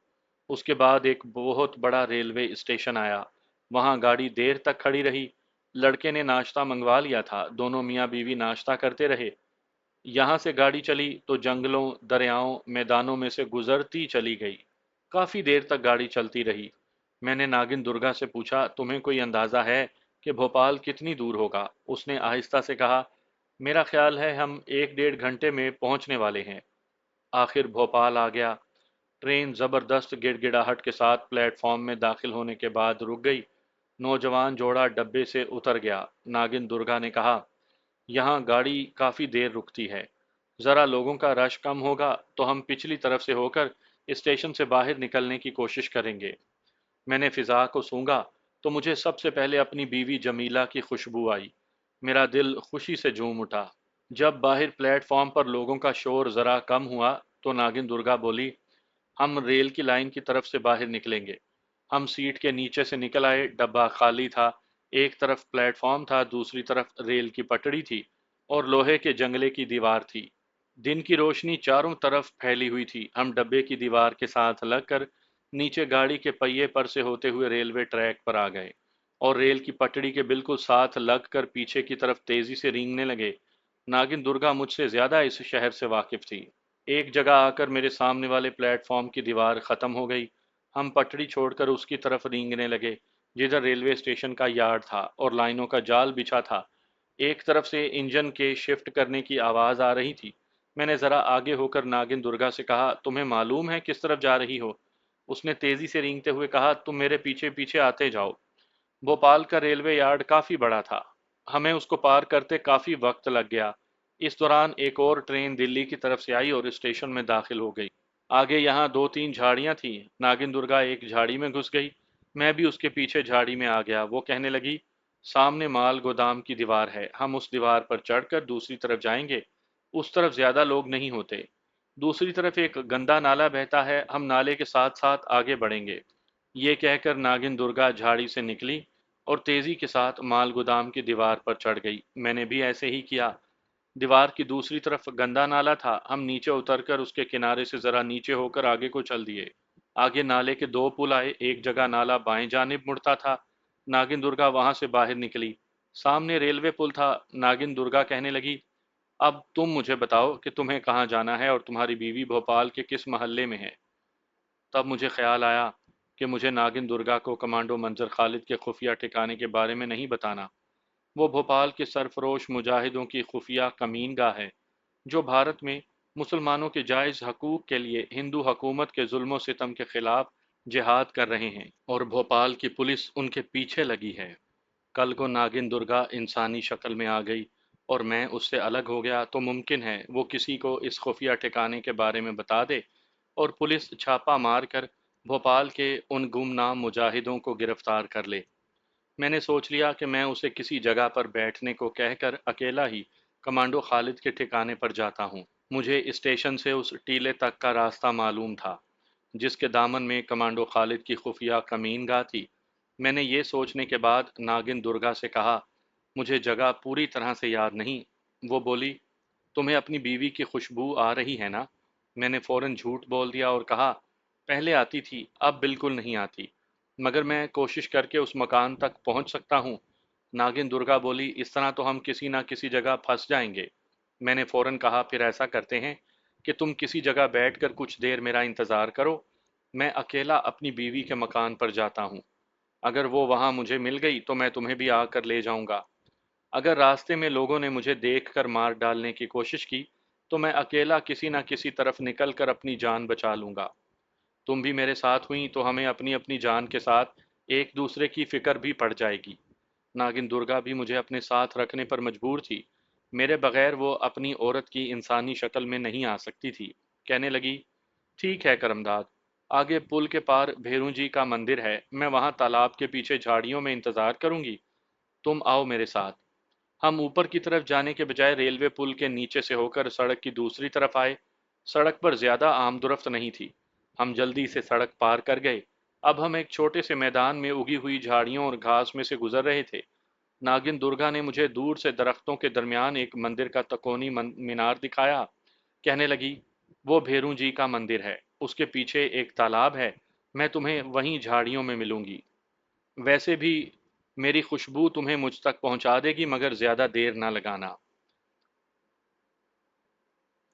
उसके बाद एक बहुत बड़ा रेलवे स्टेशन आया। वहां गाड़ी देर तक खड़ी रही। लड़के ने नाश्ता मंगवा लिया था। दोनों मियाँ बीवी नाश्ता करते रहे। यहाँ से गाड़ी चली तो जंगलों, दरियाओं, मैदानों में से गुजरती चली गई। काफी देर तक गाड़ी चलती रही। मैंने नागिन दुर्गा से पूछा, तुम्हें कोई अंदाजा है कि भोपाल कितनी दूर होगा? उसने आहिस्ता से कहा, मेरा ख्याल है हम 1 डेढ़ घंटे में पहुंचने वाले हैं। आखिर भोपाल आ गया। ट्रेन जबरदस्त गिड़गिड़ाहट के साथ प्लेटफॉर्म में दाखिल होने के बाद रुक गई। नौजवान जोड़ा डब्बे से उतर गया। नागिन दुर्गा ने कहा, यहाँ गाड़ी काफी देर रुकती है। जरा लोगों का रश कम होगा तो हम पिछली तरफ से होकर स्टेशन से बाहर निकलने की कोशिश करेंगे। मैंने फिजा को सूंघा तो मुझे सबसे पहले अपनी बीवी जमीला की खुशबू आई। मेरा दिल खुशी से झूम उठा। जब बाहर प्लेटफॉर्म पर लोगों का शोर जरा कम हुआ तो नागिन दुर्गा बोली, हम रेल की लाइन की तरफ से बाहर निकलेंगे। हम सीट के नीचे से निकल आए। डब्बा खाली था। एक तरफ प्लेटफॉर्म था, दूसरी तरफ रेल की पटड़ी थी और लोहे के जंगले की दीवार थी। दिन की रोशनी चारों तरफ फैली हुई थी। हम डब्बे की दीवार के साथ लगकर नीचे गाड़ी के पहिए पर से होते हुए रेलवे ट्रैक पर आ गए और रेल की पटड़ी के बिल्कुल साथ लगकर पीछे की तरफ तेजी से रेंगने लगे। नागिन दुर्गा मुझसे ज्यादा इस शहर से वाकिफ थी। एक जगह आकर मेरे सामने वाले प्लेटफॉर्म की दीवार खत्म हो गई। हम पटड़ी छोड़कर उसकी तरफ रेंगने लगे जिधर रेलवे स्टेशन का यार्ड था और लाइनों का जाल बिछा था। एक तरफ से इंजन के शिफ्ट करने की आवाज आ रही थी। मैंने जरा आगे होकर नागिन दुर्गा से कहा, तुम्हें मालूम है किस तरफ जा रही हो? उसने तेजी से रेंगते हुए कहा, तुम मेरे पीछे पीछे आते जाओ। भोपाल का रेलवे यार्ड काफी बड़ा था। हमें उसको पार करते काफी वक्त लग गया। इस दौरान एक और ट्रेन दिल्ली की तरफ से आई और स्टेशन में दाखिल हो गई। आगे यहाँ दो तीन झाड़ियां थीं। नागिन दुर्गा एक झाड़ी में घुस गई। मैं भी उसके पीछे झाड़ी में आ गया। वो कहने लगी, सामने माल गोदाम की दीवार है, हम उस दीवार पर चढ़कर दूसरी तरफ जाएंगे। उस तरफ ज्यादा लोग नहीं होते। दूसरी तरफ एक गंदा नाला बहता है, हम नाले के साथ साथ आगे बढ़ेंगे। ये कहकर नागिन दुर्गा झाड़ी से निकली और तेजी के साथ माल गोदाम की दीवार पर चढ़ गई। मैंने भी ऐसे ही किया। दीवार की दूसरी तरफ गंदा नाला था। हम नीचे उतरकर उसके किनारे से जरा नीचे होकर आगे को चल दिए। आगे नाले के दो पुल आए। एक जगह नाला बाएं जानिब मुड़ता था। नागिन दुर्गा वहां से बाहर निकली। सामने रेलवे पुल था। नागिन दुर्गा कहने लगी, अब तुम मुझे बताओ कि तुम्हें कहाँ जाना है और तुम्हारी बीवी भोपाल के किस मोहल्ले में है। तब मुझे ख्याल आया कि मुझे नागिन दुर्गा को कमांडो मंजर खालिद के खुफिया ठिकाने के बारे में नहीं बताना। वो भोपाल के सरफरोश मुजाहिदों की खुफिया कमीन गाह है जो भारत में मुसलमानों के जायज़ हकूक़ के लिए हिंदू हुकूमत के जुल्म सितम के खिलाफ जिहाद कर रहे हैं और भोपाल की पुलिस उनके पीछे लगी है। कल को नागिन दुर्गा इंसानी शक्ल में आ गई और मैं उससे अलग हो गया तो मुमकिन है वो किसी को इस खुफिया ठिकाने के बारे में बता दे और पुलिस छापा मारकर भोपाल के उन गुमनाम मुजाहिदों को गिरफ्तार कर ले। मैंने सोच लिया कि मैं उसे किसी जगह पर बैठने को कहकर अकेला ही कमांडो खालिद के ठिकाने पर जाता हूँ। मुझे स्टेशन से उस टीले तक का रास्ता मालूम था जिसके दामन में कमांडो खालिद की खुफिया कमीनगाह थी। मैंने ये सोचने के बाद नागिन दुर्गा से कहा, मुझे जगह पूरी तरह से याद नहीं। वो बोली, तुम्हें अपनी बीवी की खुशबू आ रही है ना? मैंने फौरन झूठ बोल दिया और कहा, पहले आती थी, अब बिल्कुल नहीं आती, मगर मैं कोशिश करके उस मकान तक पहुंच सकता हूँ। नागिन दुर्गा बोली, इस तरह तो हम किसी ना किसी जगह फंस जाएंगे। मैंने फौरन कहा, फिर ऐसा करते हैं कि तुम किसी जगह बैठकर कुछ देर मेरा इंतज़ार करो। मैं अकेला अपनी बीवी के मकान पर जाता हूँ। अगर वो वहां मुझे मिल गई तो मैं तुम्हें भी आकर ले जाऊंगा। अगर रास्ते में लोगों ने मुझे देखकर मार डालने की कोशिश की तो मैं अकेला किसी न किसी तरफ निकल कर अपनी जान बचा लूंगा। तुम भी मेरे साथ हुई तो हमें अपनी अपनी जान के साथ एक दूसरे की फिक्र भी पड़ जाएगी। नागिन दुर्गा भी मुझे अपने साथ रखने पर मजबूर थी। मेरे बगैर वो अपनी औरत की इंसानी शक्ल में नहीं आ सकती थी। कहने लगी, ठीक है करमदाद, आगे पुल के पार भेरू जी का मंदिर है, मैं वहां तालाब के पीछे झाड़ियों में इंतजार करूंगी। तुम आओ मेरे साथ। हम ऊपर की तरफ जाने के बजाय रेलवे पुल के नीचे से होकर सड़क की दूसरी तरफ आए। सड़क पर ज्यादा आमदोरफ्त नहीं थी। हम जल्दी से सड़क पार कर गए। अब हम एक छोटे से मैदान में उगी हुई झाड़ियों और घास में से गुजर रहे थे। नागिन दुर्गा ने मुझे दूर से दरख्तों के दरमियान एक मंदिर का तकोनी मीनार दिखाया। कहने लगी, वो भेरू जी का मंदिर है, उसके पीछे एक तालाब है, मैं तुम्हें वहीं झाड़ियों में मिलूंगी। वैसे भी मेरी खुशबू तुम्हें मुझ तक पहुंचा देगी, मगर ज्यादा देर ना लगाना।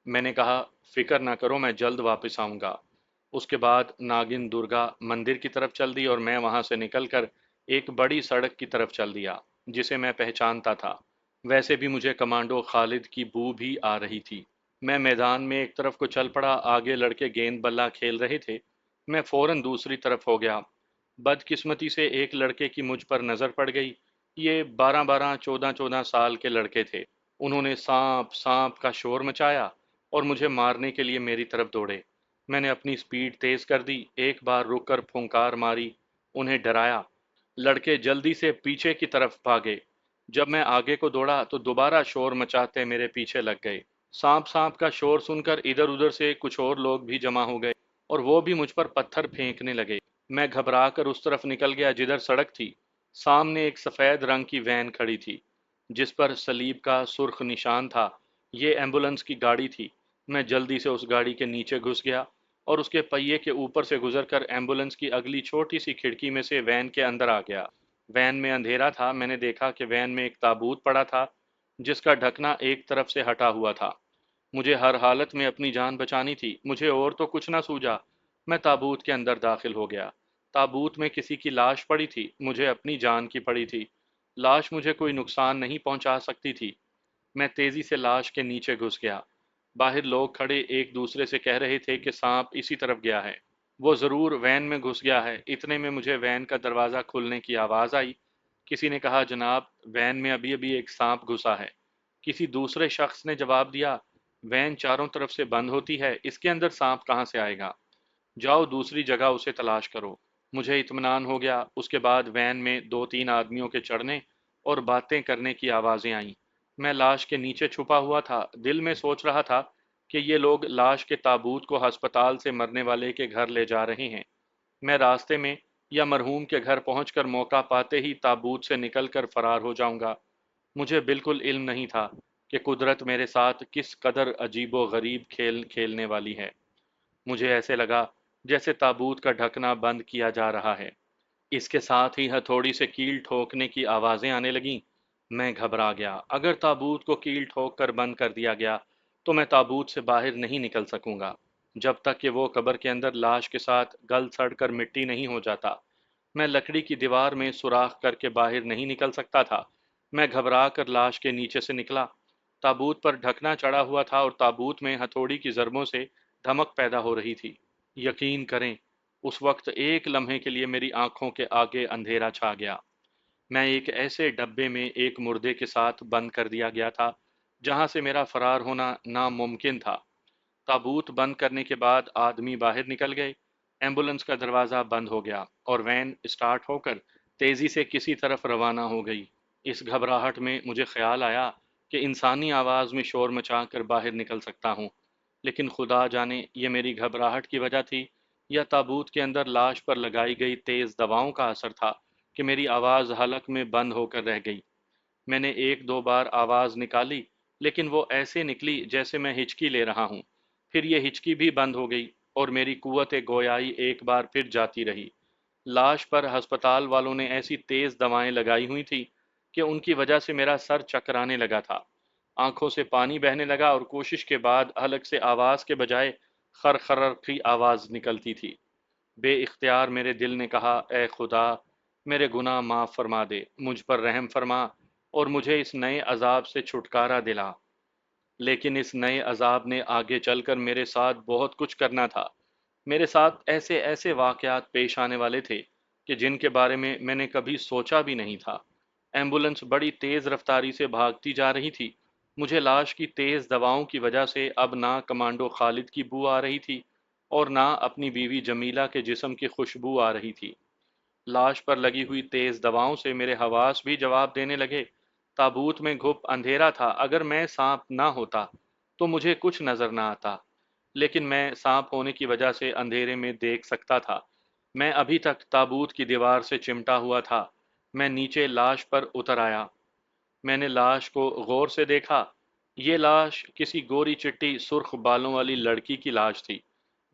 मैंने कहा, फिक्र ना करो, मैं जल्द वापस आऊंगा। उसके बाद नागिन दुर्गा मंदिर की तरफ चल दी और मैं वहां से निकलकर एक बड़ी सड़क की तरफ चल दिया, जिसे मैं पहचानता था। वैसे भी मुझे कमांडो खालिद की बू भी आ रही थी। मैं मैदान में एक तरफ को चल पड़ा। आगे लड़के गेंद बल्ला खेल रहे थे। मैं फौरन दूसरी तरफ हो गया। बदकिस्मती से एक लड़के की मुझ पर नजर पड़ गई। ये 12-12, 14-14 साल के लड़के थे। उन्होंने सांप सांप का शोर मचाया और मुझे मारने के लिए मेरी तरफ दौड़े। मैंने अपनी स्पीड तेज कर दी, एक बार रुककर फुंकार मारी, उन्हें डराया। लड़के जल्दी से पीछे की तरफ भागे। जब मैं आगे को दौड़ा तो दोबारा शोर मचाते मेरे पीछे लग गए। सांप सांप का शोर सुनकर इधर उधर से कुछ और लोग भी जमा हो गए और वो भी मुझ पर पत्थर फेंकने लगे। मैं घबरा कर उस तरफ निकल गया जिधर सड़क थी। सामने एक सफेद रंग की वैन खड़ी थी, जिस पर सलीब का सुर्ख निशान था। ये एम्बुलेंस की गाड़ी थी। मैं जल्दी से उस गाड़ी के नीचे घुस गया और उसके पहिए के ऊपर से गुजरकर एम्बुलेंस की अगली छोटी सी खिड़की में से वैन के अंदर आ गया। वैन में अंधेरा था। मैंने देखा कि वैन में एक ताबूत पड़ा था, जिसका ढकना एक तरफ से हटा हुआ था। मुझे हर हालत में अपनी जान बचानी थी। मुझे और तो कुछ ना सूझा। मैं ताबूत के अंदर दाखिल हो गया। ताबूत में किसी की लाश पड़ी थी। मुझे अपनी जान की पड़ी थी। लाश मुझे कोई नुकसान नहीं पहुंचा सकती थी। मैं तेजी से लाश के नीचे घुस गया। बाहर लोग खड़े एक दूसरे से कह रहे थे कि सांप इसी तरफ गया है, वो जरूर वैन में घुस गया है। इतने में मुझे वैन का दरवाजा खुलने की आवाज आई। किसी ने कहा, जनाब, वैन में अभी अभी एक सांप घुसा है। किसी दूसरे शख्स ने जवाब दिया, वैन चारों तरफ से बंद होती है, इसके अंदर सांप कहाँ से आएगा? जाओ दूसरी जगह उसे तलाश करो। मुझे इत्मीनान हो गया। उसके बाद वैन में दो तीन आदमियों के चढ़ने और बातें करने की आवाजें आईं। मैं लाश के नीचे छुपा हुआ था। दिल में सोच रहा था कि ये लोग लाश के ताबूत को अस्पताल से मरने वाले के घर ले जा रहे हैं। मैं रास्ते में या मरहूम के घर पहुंचकर मौका पाते ही ताबूत से निकलकर फरार हो जाऊंगा। मुझे बिल्कुल इल्म नहीं था कि कुदरत मेरे साथ किस कदर अजीबो गरीब खेल खेलने वाली है। मुझे ऐसे लगा जैसे ताबूत का ढकना बंद किया जा रहा है। इसके साथ ही हथौड़ी से कील ठोकने की आवाजें आने लगीं। मैं घबरा गया। अगर ताबूत को कील ठोक कर बंद कर दिया गया तो मैं ताबूत से बाहर नहीं निकल सकूंगा, जब तक कि वो कब्र के अंदर लाश के साथ गल सड़ कर मिट्टी नहीं हो जाता। मैं लकड़ी की दीवार में सुराख करके बाहर नहीं निकल सकता था। मैं घबरा कर लाश के नीचे से निकला। ताबूत पर ढकना चढ़ा हुआ था और ताबूत में हथौड़ी की जरबों से धमक पैदा हो रही थी। यकीन करें, उस वक्त एक लम्हे के लिए मेरी आंखों के आगे अंधेरा छा गया। मैं एक ऐसे डब्बे में एक मुर्दे के साथ बंद कर दिया गया था, जहां से मेरा फरार होना नामुमकिन था। ताबूत बंद करने के बाद आदमी बाहर निकल गए। एम्बुलेंस का दरवाज़ा बंद हो गया और वैन स्टार्ट होकर तेज़ी से किसी तरफ रवाना हो गई। इस घबराहट में मुझे ख्याल आया कि इंसानी आवाज़ में शोर मचाकर बाहर निकल सकता हूँ, लेकिन खुदा जाने ये मेरी घबराहट की वजह थी या ताबूत के अंदर लाश पर लगाई गई तेज़ दवाओं का असर था कि मेरी आवाज़ हलक में बंद होकर रह गई। मैंने एक दो बार आवाज निकाली, लेकिन वो ऐसे निकली जैसे मैं हिचकी ले रहा हूँ। फिर ये हिचकी भी बंद हो गई और मेरी कुव्वत गोयाई एक बार फिर जाती रही। लाश पर अस्पताल वालों ने ऐसी तेज दवाएं लगाई हुई थी कि उनकी वजह से मेरा सर चकराने लगा था। आंखों से पानी बहने लगा और कोशिश के बाद हलक से आवाज के बजाय खरखर की आवाज निकलती थी। बे इख्तियार मेरे दिल ने कहा, ए खुदा, मेरे गुनाह माफ़ फरमा दे, मुझ पर रहम फरमा और मुझे इस नए अजाब से छुटकारा दिला। लेकिन इस नए अजाब ने आगे चलकर मेरे साथ बहुत कुछ करना था। मेरे साथ ऐसे ऐसे वाक़यात पेश आने वाले थे कि जिनके बारे में मैंने कभी सोचा भी नहीं था। एम्बुलेंस बड़ी तेज़ रफ्तारी से भागती जा रही थी। मुझे लाश की तेज़ दवाओं की वजह से अब ना कमांडो खालिद की बू आ रही थी और ना अपनी बीवी जमीला के जिस्म की खुशबू आ रही थी। لاش پر لگی ہوئی تیز دواؤں سے میرے حواس بھی جواب دینے لگے۔ تابوت میں گھپ اندھیرا تھا، اگر میں سانپ نہ ہوتا تو مجھے کچھ نظر نہ آتا، لیکن میں سانپ ہونے کی وجہ سے اندھیرے میں دیکھ سکتا تھا۔ میں ابھی تک تابوت کی دیوار سے چمٹا ہوا تھا۔ میں نیچے لاش پر اتر آیا۔ میں نے لاش کو غور سے دیکھا۔ یہ لاش کسی گوری چٹی سرخ بالوں والی لڑکی کی لاش تھی،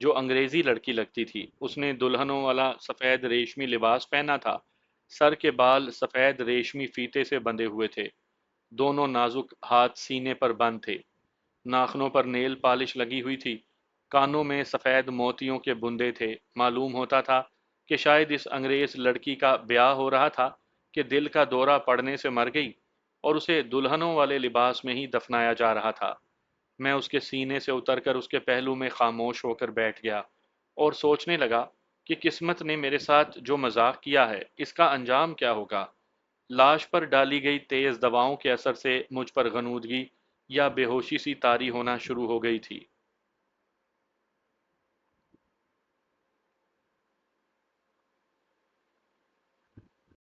جو انگریزی لڑکی لگتی تھی۔ اس نے دلہنوں والا سفید ریشمی لباس پہنا تھا۔ سر کے بال سفید ریشمی فیتے سے بندھے ہوئے تھے۔ دونوں نازک ہاتھ سینے پر بند تھے۔ ناخنوں پر نیل پالش لگی ہوئی تھی۔ کانوں میں سفید موتیوں کے بندے تھے۔ معلوم ہوتا تھا کہ شاید اس انگریز لڑکی کا بیاہ ہو رہا تھا کہ دل کا دورہ پڑنے سے مر گئی اور اسے دلہنوں والے لباس میں ہی دفنایا جا رہا تھا۔ میں اس کے سینے سے اتر کر اس کے پہلو میں خاموش ہو کر بیٹھ گیا اور سوچنے لگا کہ قسمت نے میرے ساتھ جو مذاق کیا ہے اس کا انجام کیا ہوگا۔ لاش پر ڈالی گئی تیز دواؤں کے اثر سے مجھ پر غنودگی یا بے ہوشی سی طاری ہونا شروع ہو گئی تھی۔